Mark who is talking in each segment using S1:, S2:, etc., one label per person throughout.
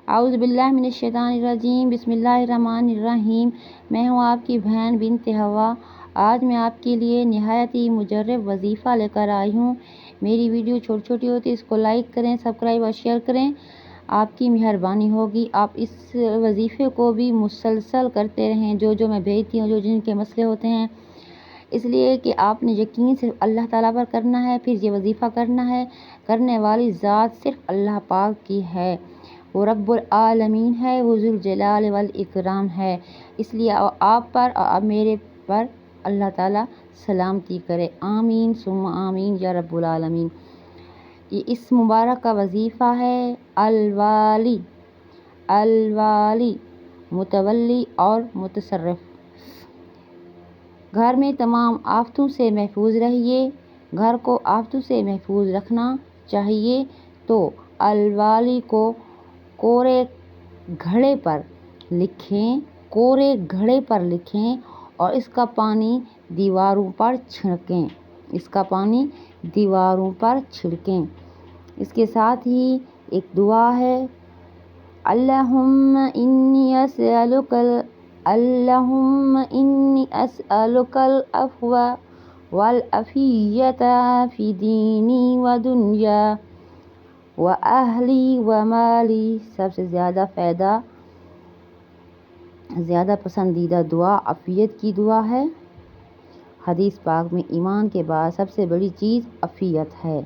S1: اعوذ باللہ من الشیطان الرجیم، بسم اللہ الرحمن الرحیم۔ میں ہوں آپ کی بہن بنت ہوا۔ آج میں آپ کے لیے نہایت ہی مجرب وظیفہ لے کر آئی ہوں۔ میری ویڈیو چھوٹی چھوٹی ہوتی ہے، اس کو لائک کریں، سبسکرائب اور شیئر کریں، آپ کی مہربانی ہوگی۔ آپ اس وظیفے کو بھی مسلسل کرتے رہیں، جو میں بھیجتی ہوں، جن کے مسئلے ہوتے ہیں، اس لیے کہ آپ نے یقین صرف اللہ تعالیٰ پر کرنا ہے، پھر یہ وظیفہ کرنا ہے۔ کرنے والی ذات صرف اللہ پاک کی ہے، وہ رب العالمین ہے، وہ ذوالجلال والاکرام ہے۔ اس لیے آپ پر اور میرے پر اللہ تعالیٰ سلامتی کرے، آمین ثم آمین یا رب العالمین۔ یہ اس مبارک کا وظیفہ ہے الوالی، الوالی متولی اور متصرف۔ گھر میں تمام آفتوں سے محفوظ رہیے، گھر کو آفتوں سے محفوظ رکھنا چاہیے تو الوالی کو کورے گھڑے پر لکھیں، کورے گھڑے پر لکھیں اور اس کا پانی دیواروں پر چھڑکیں، اس کا پانی دیواروں پر چھڑکیں۔ اس کے ساتھ ہی ایک دعا ہے، اللہم انی اسألک العفو والعافیۃ فی دینی و دنیا و اہلی و مالی۔ سب سے زیادہ پسندیدہ دعا عافیت کی دعا ہے۔ حدیث پاک میں ایمان کے بعد سب سے بڑی چیز عافیت ہے۔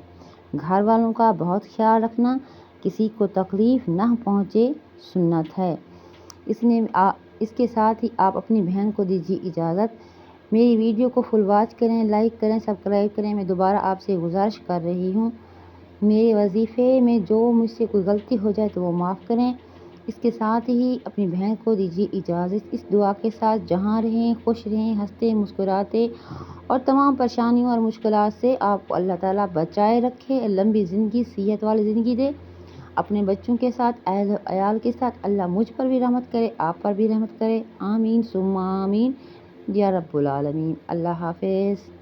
S1: گھر والوں کا بہت خیال رکھنا، کسی کو تکلیف نہ پہنچے، سنت ہے۔ اس کے ساتھ ہی آپ اپنی بہن کو دیجیے اجازت۔ میری ویڈیو کو فل واچ کریں، لائک کریں، سبسکرائب کریں۔ میں دوبارہ آپ سے گزارش کر رہی ہوں، میرے وظیفے میں جو مجھ سے کوئی غلطی ہو جائے تو وہ معاف کریں۔ اس کے ساتھ ہی اپنی بہن کو دیجیے اجازت۔ اس دعا کے ساتھ جہاں رہیں، خوش رہیں، ہنستے مسکراتے اور تمام پریشانیوں اور مشکلات سے آپ کو اللہ تعالیٰ بچائے رکھے، لمبی زندگی، صحت والی زندگی دے۔ اپنے بچوں کے ساتھ، اہل و عیال کے ساتھ اللہ مجھ پر بھی رحمت کرے، آپ پر بھی رحمت کرے، آمین ثم آمین یا رب العالمین۔ اللہ حافظ۔